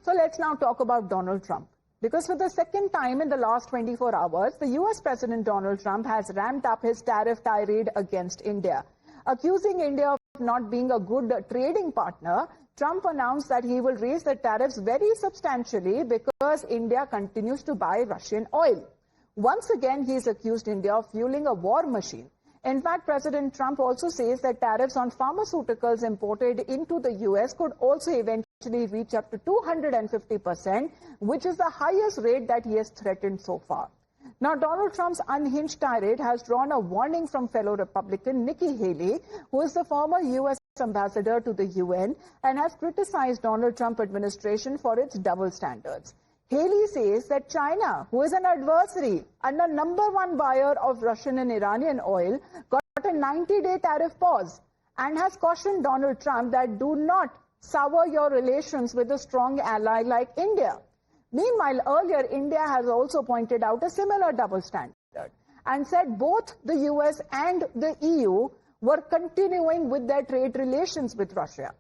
So let's now talk about Donald Trump. Because for the second time in the last 24 hours, the US President Donald Trump has ramped up his tariff tirade against India. Accusing India of not being a good trading partner, Trump announced that he will raise the tariffs very substantially because India continues to buy Russian oil. Once again, he has accused India of fueling a war machine. In fact, President Trump also says that tariffs on pharmaceuticals imported into the US could also eventually reach up to 250%, which is the highest rate that he has threatened so far. Now, Donald Trump's unhinged tirade has drawn a warning from fellow Republican Nikki Haley, who is the former US ambassador to the UN and has criticized Donald Trump administration for its double standards. Haley says that China, who is an adversary and the #1 buyer of Russian and Iranian oil, got a 90-day tariff pause and has cautioned Donald Trump that do not sour your relations with a strong ally like India. Meanwhile, earlier, India has also pointed out a similar double standard and said both the US and the EU were continuing with their trade relations with Russia.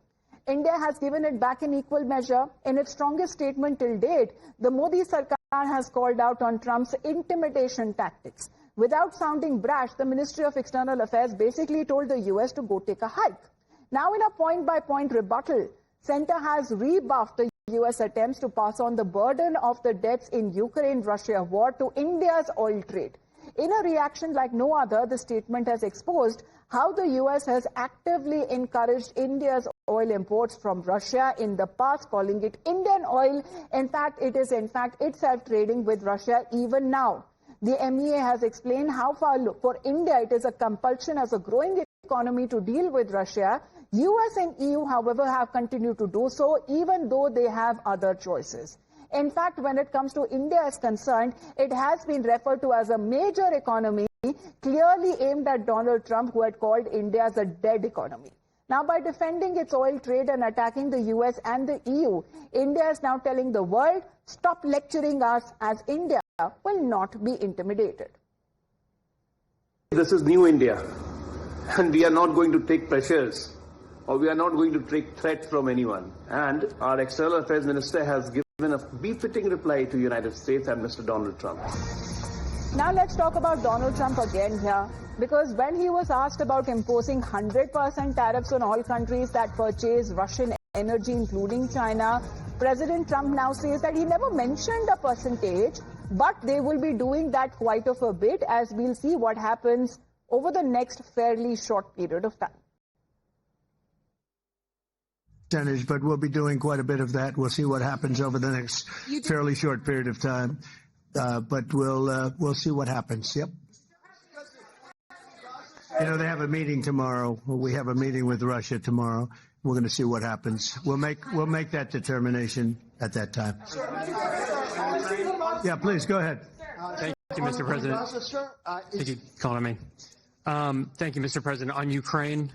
India has given it back in equal measure. In its strongest statement till date, the Modi Sarkar has called out on Trump's intimidation tactics. Without sounding brash, the Ministry of External Affairs basically told the US to go take a hike. Now, in a point-by-point rebuttal, Center has rebuffed the US attempts to pass on the burden of the debts in Ukraine-Russia war to India's oil trade. In a reaction like no other, the statement has exposed how the US has actively encouraged India's oil imports from Russia in the past, calling it Indian oil. In fact, it is itself trading with Russia even now. The MEA has explained how for India it is a compulsion as a growing economy to deal with Russia. US and EU, however, have continued to do so even though they have other choices. In fact, when it comes to India is concerned, it has been referred to as a major economy, clearly aimed at Donald Trump, who had called India as a dead economy. Now, by defending its oil trade and attacking the US and the EU, India is now telling the world, stop lecturing us, as India will not be intimidated. This is new India, and we are not going to take pressures, or we are not going to take threats from anyone. And our External Affairs Minister has given a befitting reply to United States and Mr. Donald Trump. Now let's talk about Donald Trump again here, because when he was asked about imposing 100% tariffs on all countries that purchase Russian energy, including China, President Trump now says that he never mentioned a percentage, but they will be doing that quite of a bit, as we'll see what happens over the next fairly short period of time. But we'll be doing quite a bit of that. We'll see what happens over the next fairly short period of time. But we'll see what happens. Yep. You know, they have a meeting tomorrow. We have a meeting with Russia tomorrow. We're going to see what happens. We'll make that determination at that time. Yeah, please go ahead. Thank you, Mr. President. Thank you, calling me. Thank you, Mr. President. On Ukraine,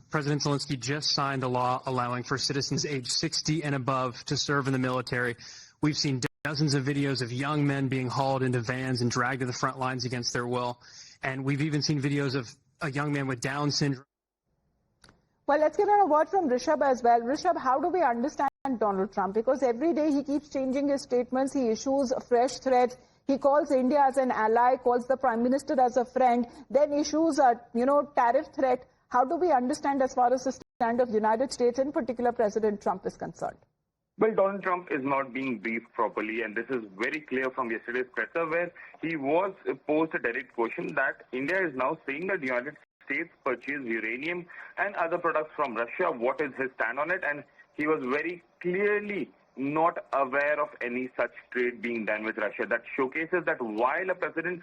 President Zelensky just signed a law allowing for citizens age 60 and above to serve in the military. We've seen dozens of videos of young men being hauled into vans and dragged to the front lines against their will. And we've even seen videos of a young man with Down syndrome. Well, let's get a word from Rishabh as well. Rishabh, how do we understand Donald Trump? Because every day he keeps changing his statements. He issues fresh threats. He calls India as an ally, calls the Prime Minister as a friend, then issues a, tariff threat. How do we understand as far as the stand of the United States, in particular President Trump, is concerned? Well, Donald Trump is not being briefed properly, and this is very clear from yesterday's presser, where he was posed a direct question that India is now saying that the United States purchased uranium and other products from Russia. What is his stand on it? And he was very clearly not aware of any such trade being done with Russia. That showcases that while a president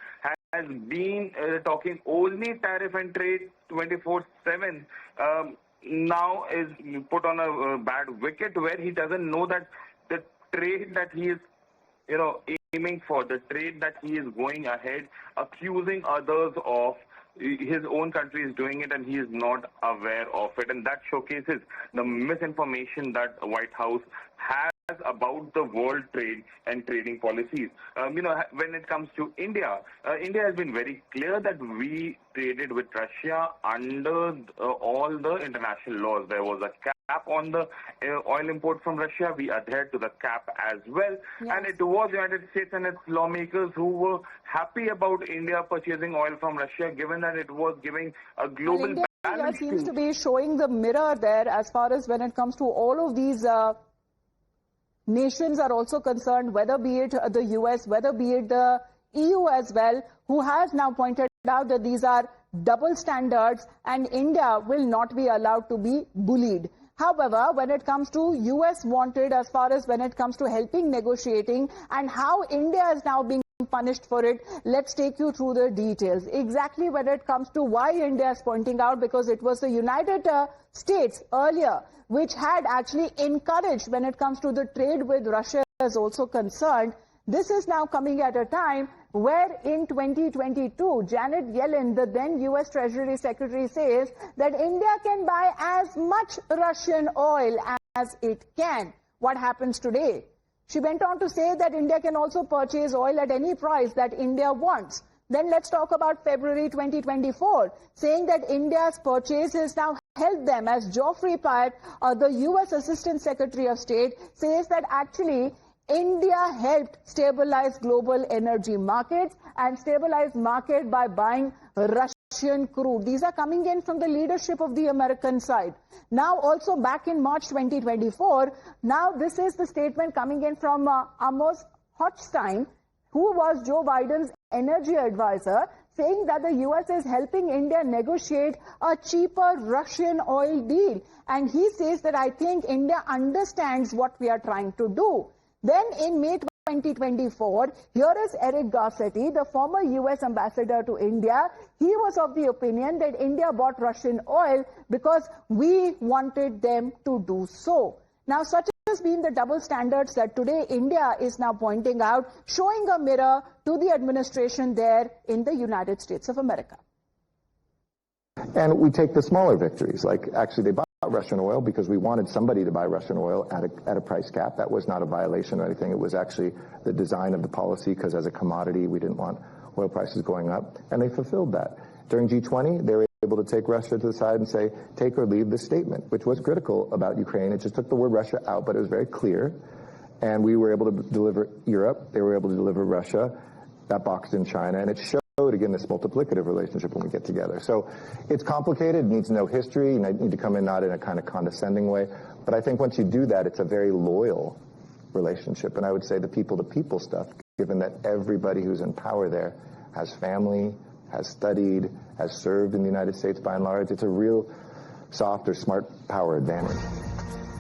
has been talking only tariff and trade 24/7, now is put on a bad wicket, where he doesn't know that the trade that he is aiming for, the trade that he is going ahead accusing others of, his own country is doing it and he is not aware of it. And that showcases the misinformation that the White House has about the world trade and trading policies. When it comes to India, India has been very clear that we traded with Russia under all the international laws. There was a cap on the oil import from Russia. We adhered to the cap as well. Yes. And it was the United States and its lawmakers who were happy about India purchasing oil from Russia, given that it was giving a global India balance. seems to be showing the mirror there as far as when it comes to all of these nations are also concerned, whether be it the US, whether be it the EU as well, who has now pointed out that these are double standards and India will not be allowed to be bullied. However, when it comes to US wanted, as far as when it comes to helping negotiating and how India is now being punished for it, let's take you through the details. Exactly when it comes to why India is pointing out, because it was the United States earlier which had actually encouraged when it comes to the trade with Russia is also concerned. This is now coming at a time where in 2022, Janet Yellen, the then US Treasury Secretary, says that India can buy as much Russian oil as it can. What happens today? She went on to say that India can also purchase oil at any price that India wants. Then let's talk about February 2024, saying that India's purchase has now helped them, as Geoffrey Pyatt, the US Assistant Secretary of State, says that actually India helped stabilize global energy markets and stabilize market by buying Russian crude. These are coming in from the leadership of the American side. Now also back in March 2024, now this is the statement coming in from Amos Hochstein, who was Joe Biden's energy advisor, saying that the US is helping India negotiate a cheaper Russian oil deal. And he says that I think India understands what we are trying to do. Then in May 2024, here is Eric Garcetti, the former US ambassador to India. He was of the opinion that India bought Russian oil because we wanted them to do so. Now, such has been the double standards that today India is now pointing out, showing a mirror to the administration there in the United States of America. And we take the smaller victories, like actually they bought Russian oil because we wanted somebody to buy Russian oil at a price cap. That was not a violation or anything. It was actually the design of the policy, because as a commodity, we didn't want oil prices going up, and they fulfilled that. During G20, they were able to take Russia to the side and say, take or leave this statement, which was critical about Ukraine. It just took the word Russia out, but it was very clear. And we were able to deliver Europe. They were able to deliver Russia. That boxed in China, and it showed again this multiplicative relationship when we get together. So it's complicated, it needs no history, you need to come in not in a kind of condescending way, but I think once you do that, it's a very loyal relationship. And I would say the people-to-people stuff, given that everybody who's in power there has family, has studied, has served in the United States by and large, it's a real soft or smart power advantage.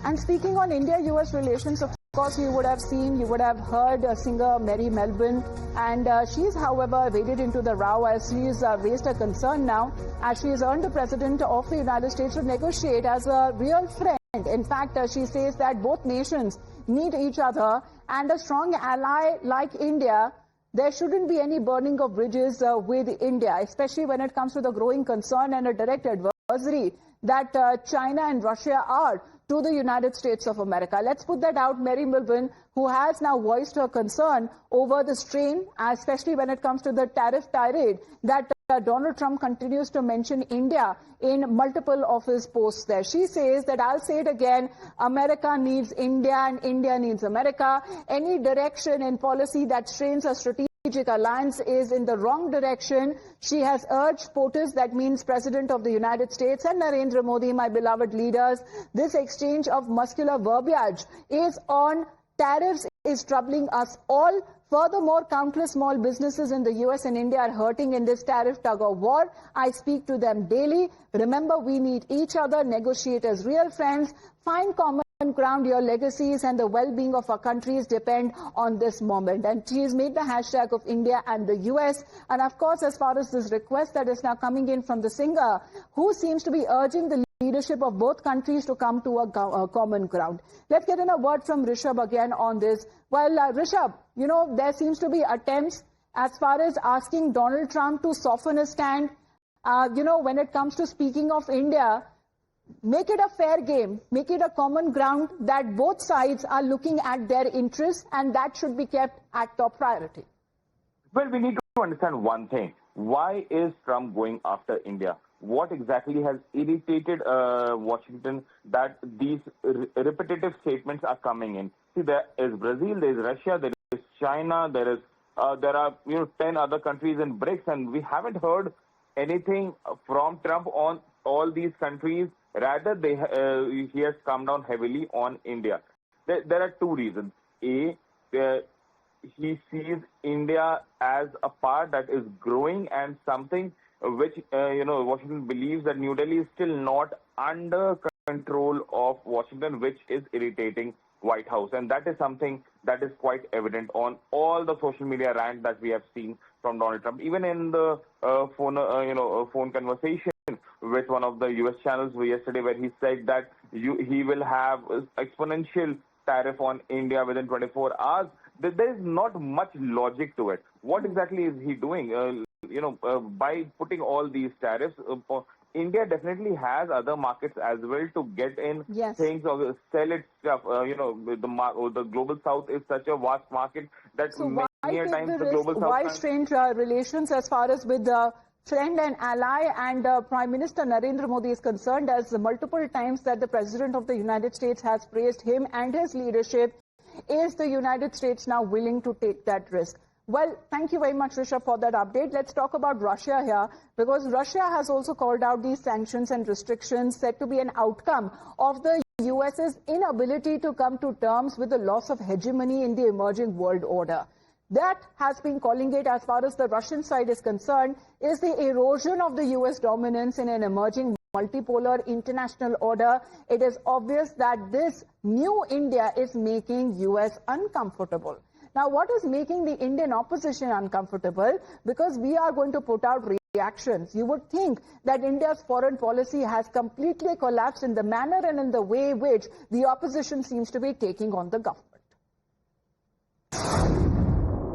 And speaking on India-US relations, of course, you would have seen, you would have heard singer Mary Melvin, and she's, however, waded into the row as she's raised a concern now, as she has earned the President of the United States to negotiate as a real friend. In fact, she says that both nations need each other, and a strong ally like India, there shouldn't be any burning of bridges with India, especially when it comes to the growing concern and a direct adversary that China and Russia are to the United States of America. Let's put that out. Mary Melvin, who has now voiced her concern over the strain, especially when it comes to the tariff tirade that Donald Trump continues to mention India in multiple of his posts there. She says that, I'll say it again, America needs India and India needs America. Any direction in policy that strains a strategic alliance is in the wrong direction. She has urged POTUS, that means President of the United States, and Narendra Modi, my beloved leaders. This exchange of muscular verbiage is on tariffs is troubling us all. Furthermore, countless small businesses in the US and India are hurting in this tariff tug-of-war. I speak to them daily. Remember, we need each other, negotiate as real friends, find common ground. Your legacies and the well-being of our countries depend on this moment. And she has made the hashtag of India and the US. And of course, as far as this request that is now coming in from the singer, who seems to be urging the leadership of both countries to come to a common ground. Let's get in a word from Rishabh again on this. Well, Rishabh, you know, there seems to be attempts as far as asking Donald Trump to soften his stand. When it comes to speaking of India, make it a fair game, make it a common ground that both sides are looking at their interests, and that should be kept at top priority. Well, we need to understand one thing. Why is Trump going after India? what exactly has irritated Washington that these repetitive statements are coming in. See, there is Brazil, there is Russia, there is China, there are 10 other countries in BRICS, and we haven't heard anything from Trump on all these countries. Rather, he has come down heavily on India. There are two reasons. A, he sees India as a part that is growing and something which Washington believes that New Delhi is still not under control of Washington, which is irritating White House, and that is something that is quite evident on all the social media rant that we have seen from Donald Trump. Even in the phone conversation with one of the U.S. channels yesterday, where he said that he will have exponential tariff on India within 24 hours. There is not much logic to it. What exactly is he doing? By putting all these tariffs, India definitely has other markets as well to get in things or sell its stuff. The global south is such a vast market that many times the global south. Why strain relations as far as with the friend and ally and Prime Minister Narendra Modi is concerned, as multiple times that the President of the United States has praised him and his leadership? Is the United States now willing to take that risk? Well, thank you very much, Rishabh, for that update. Let's talk about Russia here, because Russia has also called out these sanctions and restrictions said to be an outcome of the US's inability to come to terms with the loss of hegemony in the emerging world order. That has been calling it, as far as the Russian side is concerned, is the erosion of the US dominance in an emerging multipolar international order. It is obvious that this new India is making US uncomfortable. Now, what is making the Indian opposition uncomfortable? Because we are going to put out reactions. You would think that India's foreign policy has completely collapsed in the manner and in the way which the opposition seems to be taking on the government.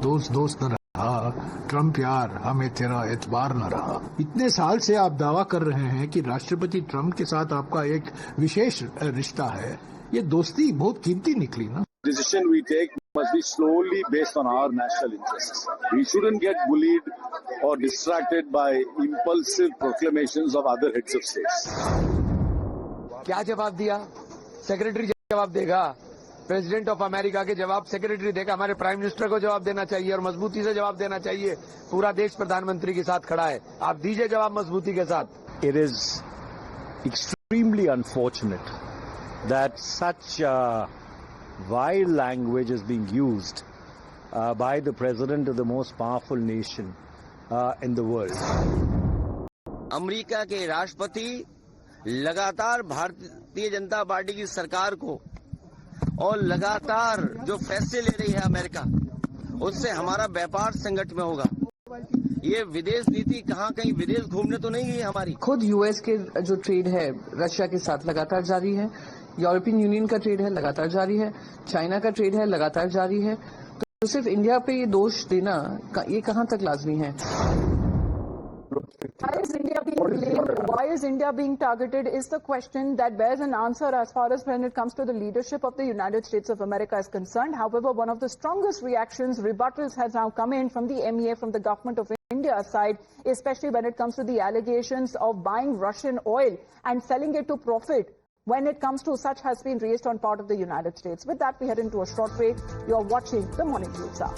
दोस्त न रहा Trump यार, हमें तेरा एतबार न रहा। इतने साल से आप दावा कर रहे हैं कि राष्ट्रपति ट्रम्प के साथ आपका एक विशेष रिश्ता है। ये दोस्ती बहुत कीमती निकली ना। Decision we take must be slowly based on our national interests. We shouldn't get bullied or distracted by impulsive proclamations of other heads of states. क्या जवाब दिया? सेक्रेटरी जवाब देगा। प्रेसिडेंट ऑफ अमेरिका के जवाब सेक्रेटरी देगा। हमारे प्राइम मिनिस्टर को जवाब देना चाहिए और मजबूती से जवाब देना चाहिए। पूरा देश प्रधानमंत्री के साथ खड़ा है। आप दीजिए जवाब मजबूती के साथ। It is extremely unfortunate that such vile language is being used by the president of the most powerful nation in the world. America के राष्ट्रपति लगातार भारतीय जनता पार्टी की सरकार को और लगातार जो फैसले ले रही है अमेरिका, उससे हमारा व्यापार संकट में होगा। ये विदेश नीति कहाँ कहीं विदेश घूमने तो नहीं है हमारी। खुद यूएस के जो ट्रेड है रशिया के साथ लगातार जारी है, यूरोपियन यूनियन का ट्रेड है लगातार जारी है, चाइना का ट्रेड है लगातार जारी है, तो सिर्फ इंडिया पे ये दोष देना ये कहाँ तक लाजमी है? Why is India being targeted is the question that bears an answer as far as when it comes to the leadership of the United States of America is concerned. However, one of the strongest reactions, rebuttals, has now come in from the MEA, from the government of India side, especially when it comes to the allegations of buying Russian oil and selling it to profit. When it comes to such has been raised on part of the United States. With that, we head into a short break. You're watching the Morning News Hour.